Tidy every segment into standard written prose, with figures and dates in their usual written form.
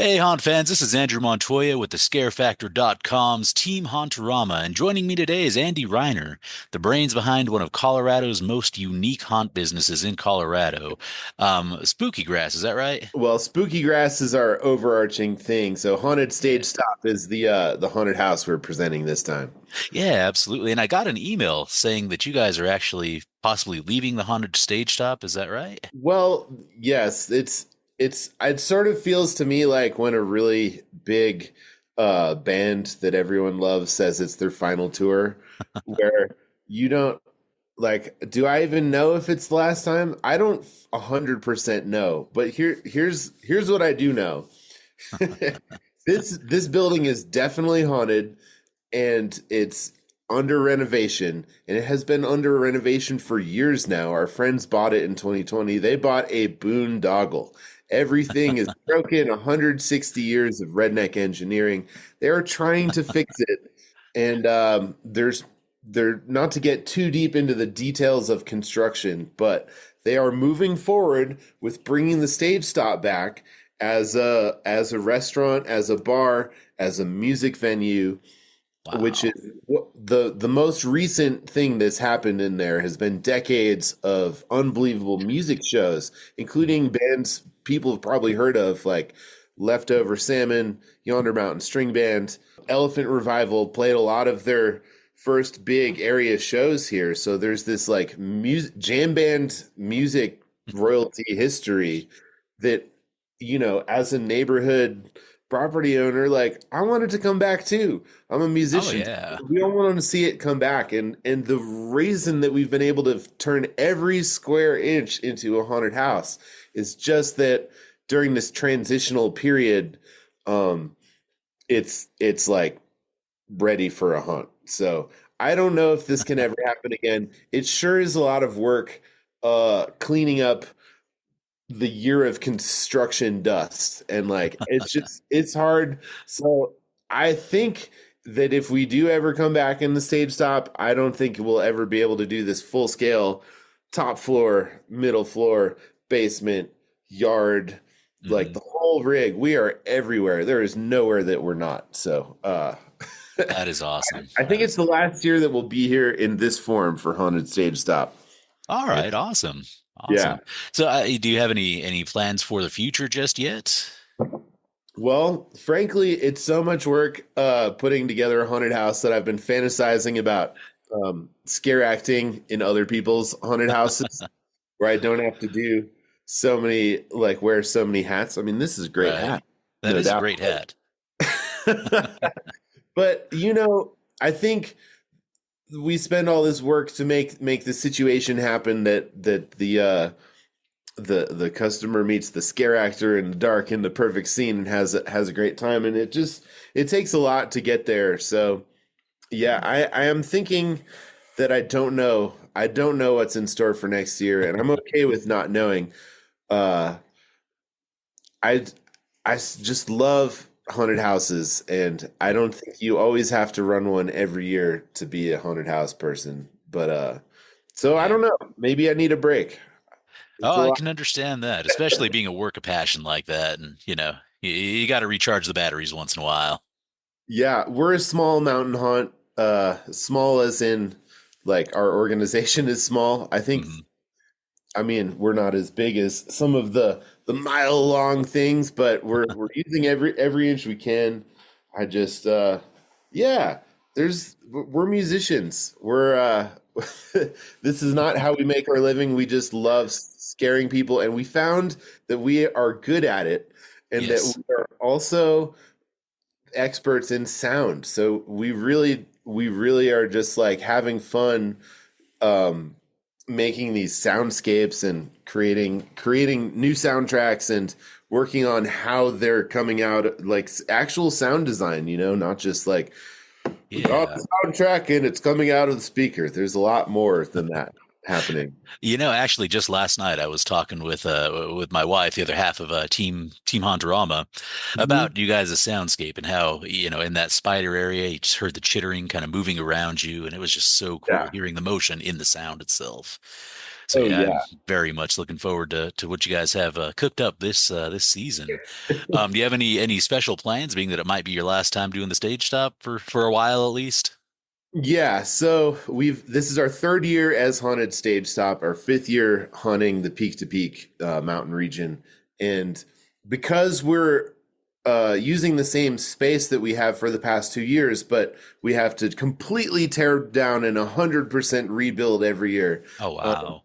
Hey, Haunt fans, this is Andrew Montoya with the ScareFactor.com's Team Hauntarama, and joining me today is Andy Reiner, the brains behind one of Colorado's most unique haunt businesses in Colorado. Spooky Grass, is that right? Well, Spooky Grass is our overarching thing. So Haunted Stage Yeah. Stop is the haunted house we're presenting this time. Yeah, absolutely. And I got an email saying that you guys are actually possibly leaving the haunted stage stop. Is that right? Well, yes, it sort of feels to me like when a really big band that everyone loves says it's their final tour, where you don't like, do I even know if it's the last time? I don't 100% know, but here's what I do know. This building is definitely haunted and it's under renovation, and it has been under renovation for years now. Our friends bought it in 2020. They bought a boondoggle. Everything is broken, 160 years of redneck engineering. They are trying to fix it. And they're not to get too deep into the details of construction, but they are moving forward with bringing the stage stop back as a restaurant, as a bar, as a music venue, which is Wow. the most recent thing that's happened in there has been decades of unbelievable music shows, including bands people have probably heard of, like Leftover Salmon, Yonder Mountain String Band, Elephant Revival played a lot of their first big area shows here. So there's this like music jam band music royalty history that, as a neighborhood property owner, like I want it to come back too. I'm a Oh, musician. yeah. We all want to see it come back. And the reason that we've been able to turn every square inch into a haunted house is just that during this transitional period, um, it's like ready for a hunt. So I don't know if this can ever happen again. It sure is a lot of work cleaning up the year of construction dust, and like it's hard. So I think that if we do ever come back in the stage stop, I don't think we'll ever be able to do this full scale top floor, middle floor, basement, yard, like Hmm. the whole rig. We are everywhere. There is nowhere that we're not. So That is awesome. I think That it's is the last year that we'll be here in this form for haunted stage stop. all And right. Awesome. yeah. Awesome. So, do you have any plans for the future just yet? Well, frankly, it's so much work putting together a haunted house that I've been fantasizing about scare acting in other people's haunted houses where I don't have to do so many, like wear so many hats. I mean, this is a great Right. hat, That no is a doubt. great hat. But I think we spend all this work to make the situation happen that the customer meets the scare actor in the dark in the perfect scene and has a great time, and it takes a lot to get there. So yeah, I am thinking that I don't know what's in store for next year, and I'm okay with not knowing. uh I just love haunted houses, and I don't think you always have to run one every year to be a haunted house person, but so I Yeah. don't know, maybe I need a break. It's Oh, a I lot. can understand that, especially being a work of passion like that. And, you got to recharge the batteries once in a while. Yeah, we're a small mountain haunt. Small as in like our organization is small. Hmm. I mean, we're not as big as some of the mile long things, but we're using every inch we can. I just yeah, we're musicians. We're this is not how we make our living. We just love scaring people, and we found that we are good at it, and that Yes. we are also experts in sound. So we really are just like having fun um making these soundscapes and creating new soundtracks and working on how they're coming out, like actual sound design, not just like we got Yeah. a soundtrack and it's coming out of the speaker. There's a lot more than that happening. Actually, just last night I was talking with my wife, the other half of Team Hauntarama, Mhm. about you guys' soundscape and how, in that spider area, you just heard the chittering kind of moving around you, and it was just so cool Yeah. hearing the motion in the sound itself. So Oh yeah, I'm yeah. very much looking forward to what you guys have cooked up this season. Do you have any special plans, being that it might be your last time doing the stage stop for a while at least? Yeah, so we've this is our third year as haunted stage stop, our fifth year hunting the peak to peak mountain region, and because we're using the same space that we have for the past 2 years, but we have to completely tear down and 100% rebuild every year. Oh Um, wow.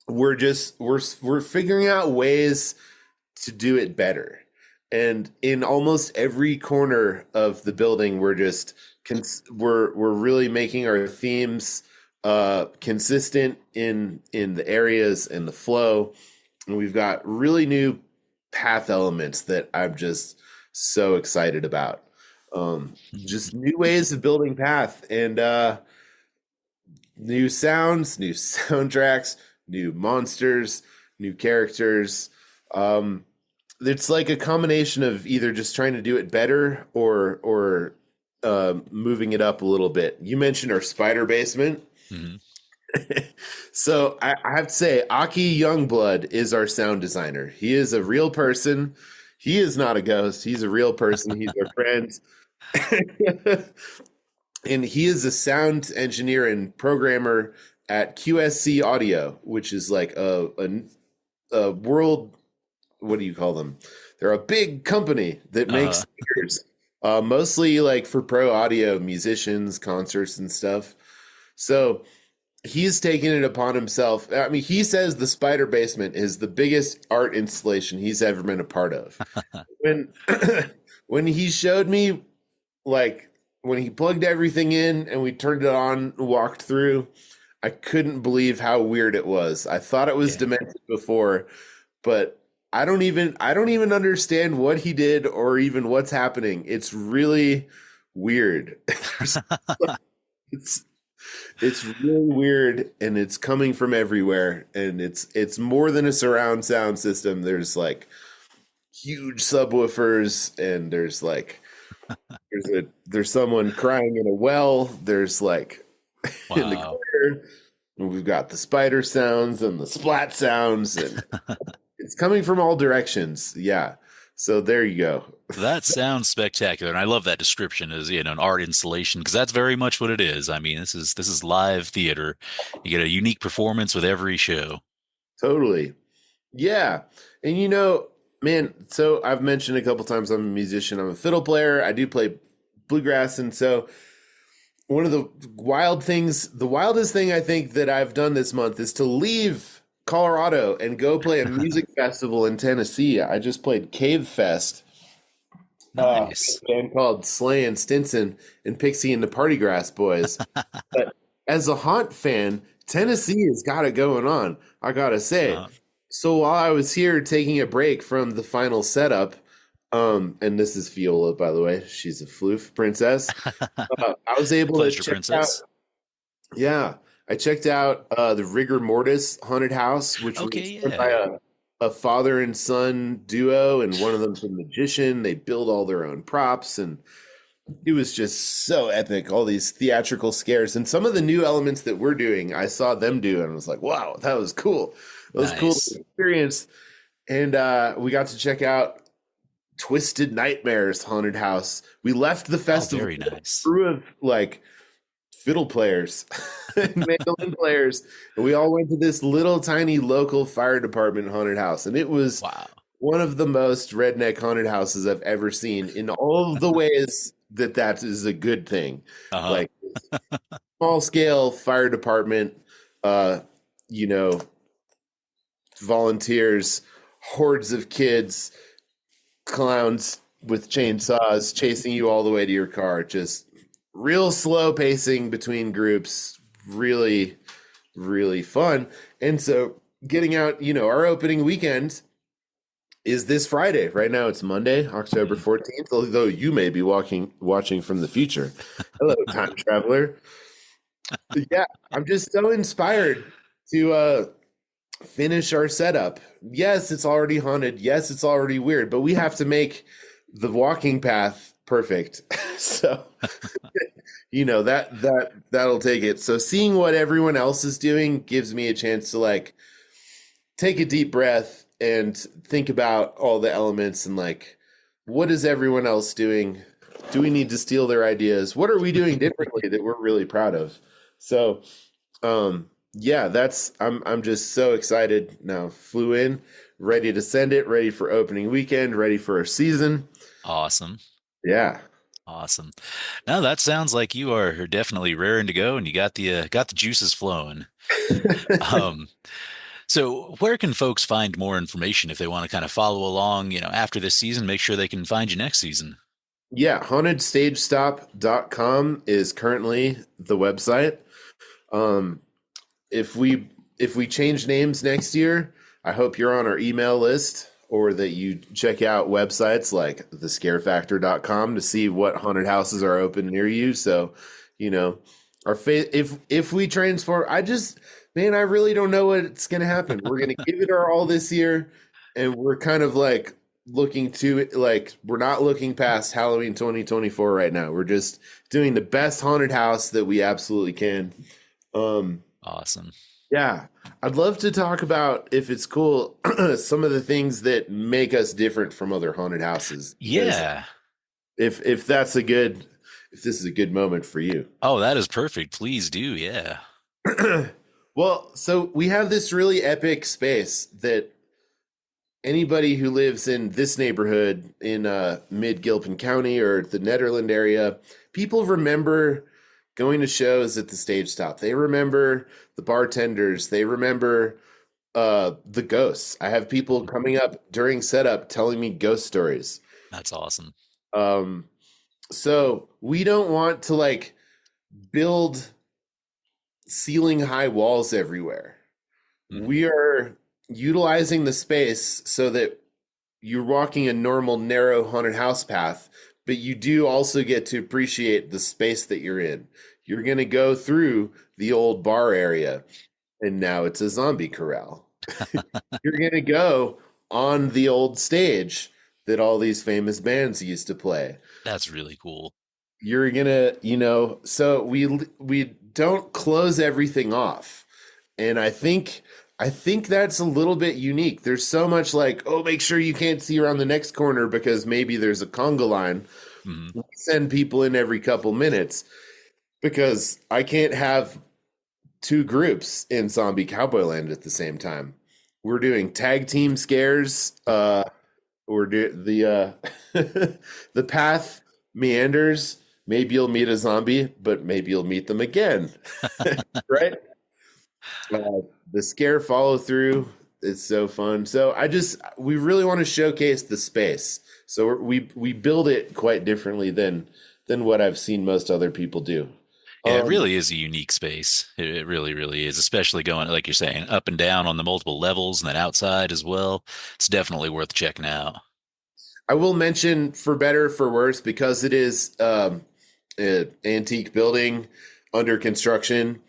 we're figuring out ways to do it better. And in almost every corner of the building, we're really making our themes consistent in the areas and the flow. And we've got really new path elements that I'm just so excited about. Just new ways of building path and new sounds, new soundtracks, new monsters, new characters. It's like a combination of either just trying to do it better or moving it up a little bit. You mentioned our spider basement. Mhm. So I have to say, Aki Youngblood is our sound designer. He is a real person. He is not a ghost. He's a real person. He's our friend. And he is a sound engineer and programmer at QSC Audio, which is like a world, what do you call them? They're a big company that makes Uh, speakers, mostly like for pro audio musicians, concerts, and stuff. So he's taken it upon himself. I mean, he says the Spider Basement is the biggest art installation he's ever been a part of. When when he showed me, like, when he plugged everything in and we turned it on, walked through, I couldn't believe how weird it was. I thought it was yeah. demented before, but I don't even understand what he did or even what's happening. It's really weird. it's it's really weird and it's coming from everywhere and it's more than a surround sound system. There's like huge subwoofers and there's someone crying in a well. There's like in the Wow. corner. And we've got the spider sounds and the splat sounds, and it's coming from all directions. Yeah. So there you go. That sounds spectacular, and I love that description as, an art installation, because that's very much what it is. I mean, this is live theater. You get a unique performance with every show. Totally. Yeah. And man, so I've mentioned a couple times I'm a musician. I'm a fiddle player. I do play bluegrass. And so one of the wildest thing I think that I've done this month is to leave Colorado and go play a music festival in Tennessee. I just played Cave Fest, Nice. a band called Slay and Stinson and Pixie and the Partygrass Boys. But as a haunt fan, Tennessee has got it going on, I gotta say. Uh, So while I was here taking a break from the final setup, and this is Viola, by the way, she's a floof princess. I was able to Pleasure, check out, Princess. yeah, I checked out the Rigor Mortis Haunted House, which was Okay, run by yeah. a father and son duo, and one of them's a magician. They build all their own props, and it was just so epic. All these theatrical scares, and some of the new elements that we're doing, I saw them do, and I was like, "Wow, that was cool! It was cool Nice. to experience." And we got to check out Twisted Nightmares Haunted House. We left the Oh, festival very with a nice. crew of like fiddle players and mandolin players, and we all went to this little tiny local fire department haunted house, and it was Wow. one of the most redneck haunted houses I've ever seen in all of the ways that is a good thing. Uh-huh. Like small scale fire department, uh, you know, volunteers, hordes of kids, clowns with chainsaws chasing you all the way to your car. Just real slow pacing between groups. Really, really fun. And so getting out, our opening weekend is this Friday. Right now it's Monday, October Mhm. 14th, although you may be watching from the future. Hello, time traveler. But yeah, I'm just so inspired to finish our setup. Yes, it's already haunted. Yes, it's already weird, but we have to make the walking path perfect. So that'll take it. So seeing what everyone else is doing gives me a chance to like take a deep breath and think about all the elements and like what is everyone else doing? Do we need to steal their ideas? What are we doing differently that we're really proud of? So yeah, I'm just so excited now. Flew in, ready to send it, ready for opening weekend, ready for a season. Awesome. Yeah. Awesome. Now that sounds like you are definitely raring to go and you got the juices flowing. Um, so where can folks find more information if they want to kind of follow along, after this season, make sure they can find you next season? Yeah, hauntedstagestop.com is currently the website. Um, if we change names next year, I hope you're on our email list or that you check out websites like thescarefactor.com to see what haunted houses are open near you. So, our if we transform, man, I really don't know what's going to happen. We're going to give it our all this year, and we're kind of like looking to like we're not looking past Halloween 2024 right now. We're just doing the best haunted house that we absolutely can. Awesome. Yeah, I'd love to talk about, if it's cool, some of the things that make us different from other haunted houses. Because Yeah. if if this is a good moment for you. Oh, that is perfect. Please do. Yeah. Well, so we have this really epic space that anybody who lives in this neighborhood in mid Gilpin County or the Nederland area, people remember going to shows at the stage stop. They remember the bartenders. They remember the ghosts. I have people coming up during setup telling me ghost stories. That's awesome. Um, so we don't want to like build ceiling high walls everywhere. Mhm. We are utilizing the space so that you're walking a normal narrow haunted house path, but you do also get to appreciate the space that you're in. You're going to go through the old bar area, and now it's a zombie corral. You're going to go on the old stage that all these famous bands used to play. That's really cool. You're going to, so we don't close everything off. And I think that's a little bit unique. There's so much like, oh, make sure you can't see around the next corner because maybe there's a conga line. Mhm. We send people in every couple minutes because I can't have two groups in Zombie Cowboy Land at the same time. We're doing tag team scares. We're the the path meanders. Maybe you'll meet a zombie, but maybe you'll meet them again, right? The scare follow through. It's so fun. So we really want to showcase the space. So we build it quite differently than what I've seen most other people do. Yeah, it Um, really is a unique space. It really, really is, especially going, like you're saying, up and down on the multiple levels and then outside as well. It's definitely worth checking out. I will mention for better for worse because it is an antique building under construction.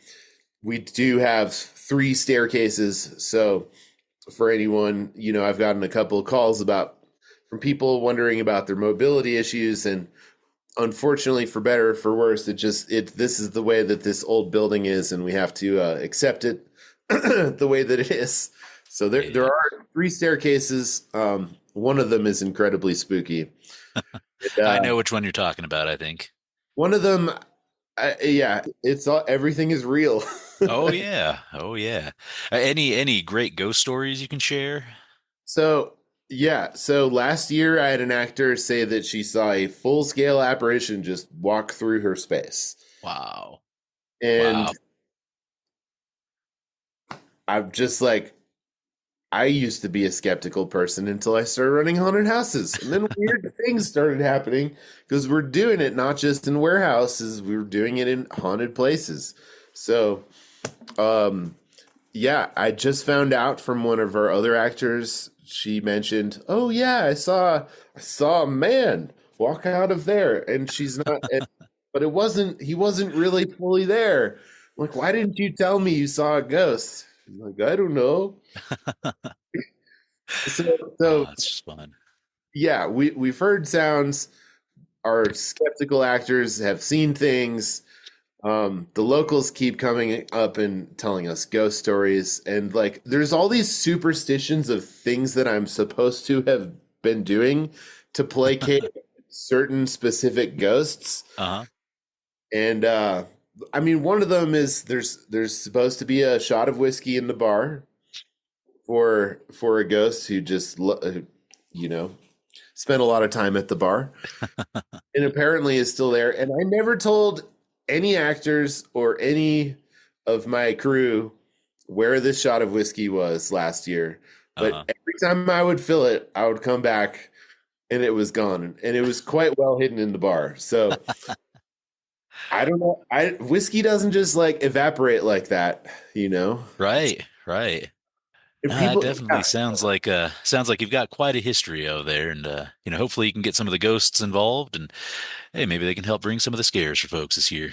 We do have three staircases. So for anyone, I've gotten a couple of calls from people wondering about their mobility issues, and unfortunately, for better or for worse, this is the way that this old building is, and we have to accept it the way that it is. So there Yeah. are three staircases. One of them is incredibly spooky. And, I know which one you're talking about, I think. one of them, yeah, everything is real. Oh yeah. Oh yeah. Any great ghost stories you can share? So, yeah. So last year, I had an actor say that she saw a full scale apparition just walk through her space. Wow. And Wow. I'm just like, I used to be a skeptical person until I started running haunted houses. And then weird things started happening because we're doing it not just in warehouses, we were doing it in haunted places. So, um, yeah, I just found out from one of our other actors. She mentioned, "Oh yeah, I saw a man walk out of there," and she's not. But he wasn't really fully there. I'm like, why didn't you tell me you saw a ghost? She's like, I don't know. So Oh, it's just fun. yeah, we've heard sounds. our skeptical actors have seen things. The locals keep coming up and telling us ghost stories, and like there's all these superstitions of things that I'm supposed to have been doing to placate certain specific ghosts. Uh-huh. And I mean, one of them is there's supposed to be a shot of whiskey in the bar for a ghost who just you know spent a lot of time at the bar and apparently is still there. And I never told any actors or any of my crew where this shot of whiskey was last year. But Uh-huh. every time I would fill it, I would come back and it was gone. And it was quite well hidden in the bar. So I don't know. Whiskey doesn't just like evaporate like that, you know. Right, right. And It people, definitely yeah, sounds like you've got quite a history over there, and hopefully you can get some of the ghosts involved, and hey, maybe they can help bring some of the scares for folks this year.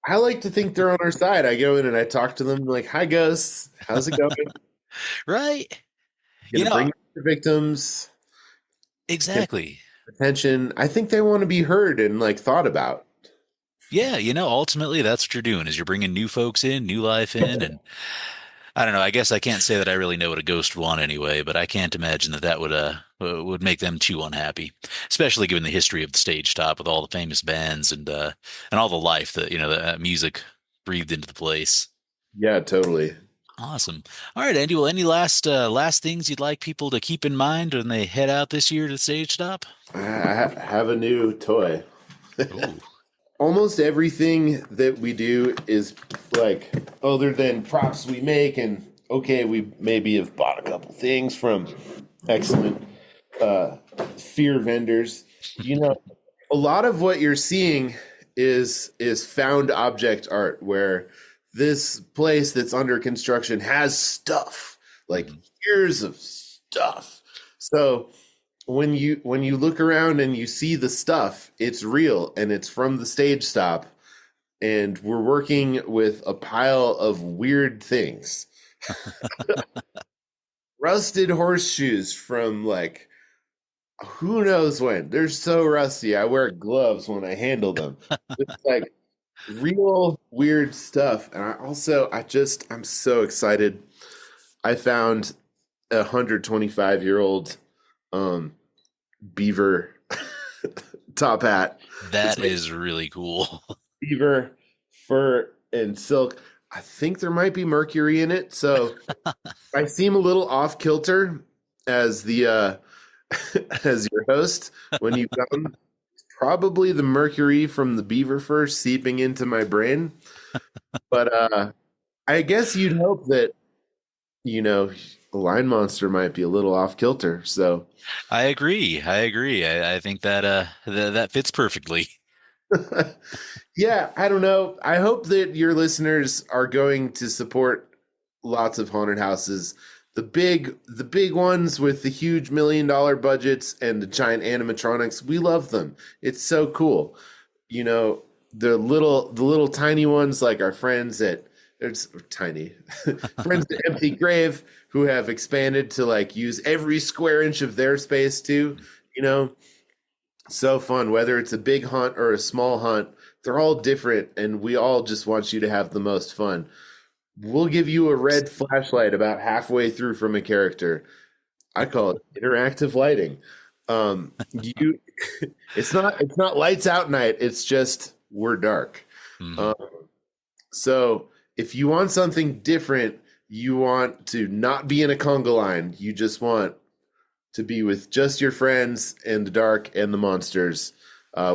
I like to think they're on our side. I go in and I talk to them like, "Hi, ghosts, how's it going? Right? You Gonna know, bring your victims, get exactly. attention." I think they want to be heard and like thought about. Yeah, ultimately that's what you're doing is you're bringing new folks in, new life in, and I don't know. I guess I can't say that I really know what a ghost would want anyway, but I can't imagine that would make them too unhappy, especially given the history of the stage top with all the famous bands and all the life that the music breathed into the place. Yeah, totally. Awesome. All right, Andy. Well, any last things you'd like people to keep in mind when they head out this year to the stage stop? Have a new toy. Ooh. Almost everything that we do is like other than props we make, and okay, we maybe have bought a couple things from excellent uh, fear vendors. You know, a lot of what you're seeing is found object art, where this place that's under construction has stuff like Mhm. years of stuff. So when you look around and you see the stuff, it's real and it's from the stage stop, and we're working with a pile of weird things. Rusted horseshoes from like who knows when. They're so rusty. I wear gloves when I handle them. It's like real weird stuff. And I'm so excited. I found a 125-year-old um beaver top hat. It's That like is really cool. beaver, fur, and silk. I think there might be mercury in it, so I seem a little off kilter as the as your host when you come. Probably the mercury from the beaver fur seeping into my brain, but I guess you'd hope that you know a line monster might be a little off kilter. So I agree. I agree. I think that fits perfectly. yeah, I don't know. I hope that your listeners are going to support lots of haunted houses. The big ones with the huge $1 million budgets and the giant animatronics, we love them. It's so cool. You know, the little tiny ones like our friends at it's tiny friends at Empty Grave who have expanded to like use every square inch of their space too, you know. So fun, whether it's a big hunt or a small hunt, they're all different, and we all just want you to have the most fun. We'll give you a red flashlight about halfway through from a character. I call it interactive lighting. You, it's not lights out night. It's just we're dark. Hmm. Um, so if you want something different, you want to not be in a conga line. You just want to be with just your friends and the dark and the monsters.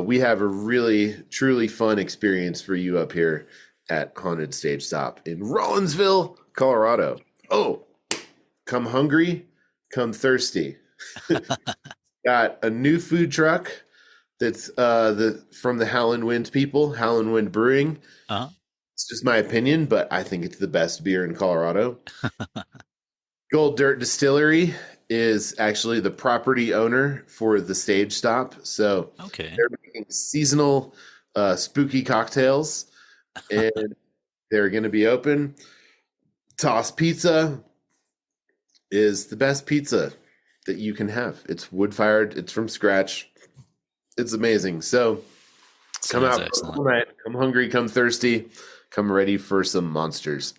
We have a really, truly fun experience for you up here at Haunted Stage Stop in Rollinsville, Colorado. Oh, come hungry, come thirsty. Got a new food truck that's the from the Howlin' Wind people, Howlin' Wind Brewing. Uh-huh. It's just my opinion, but I think it's the best beer in Colorado. Gold Dirt Distillery is actually the property owner for the stage stop. So Okay. they're making seasonal spooky cocktails and they're going to be open. Toss Pizza is the best pizza that you can have. It's wood fired, it's from scratch. it's amazing. So come Sounds out for a excellent. cool night. Come hungry, come thirsty, come ready for some monsters.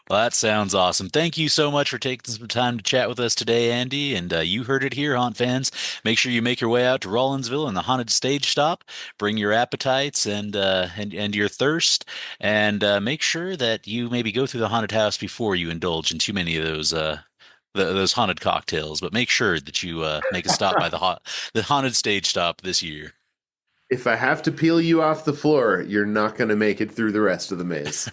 Well, that sounds awesome. Thank you so much for taking some time to chat with us today, Andy. And you heard it here, Haunt fans. Make sure you make your way out to Rollinsville and the Haunted Stage Stop. Bring your appetites and your thirst, and make sure that you maybe go through the haunted house before you indulge in too many of those haunted cocktails. But make sure that you make a stop by the Haunted Stage Stop this year. If I have to peel you off the floor, you're not going to make it through the rest of the maze.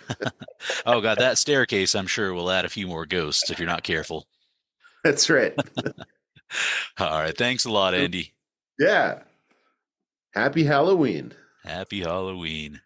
Oh God, that staircase I'm sure will add a few more ghosts if you're not careful. That's right. All right, thanks a lot, Andy. Yeah. Happy Halloween. Happy Halloween.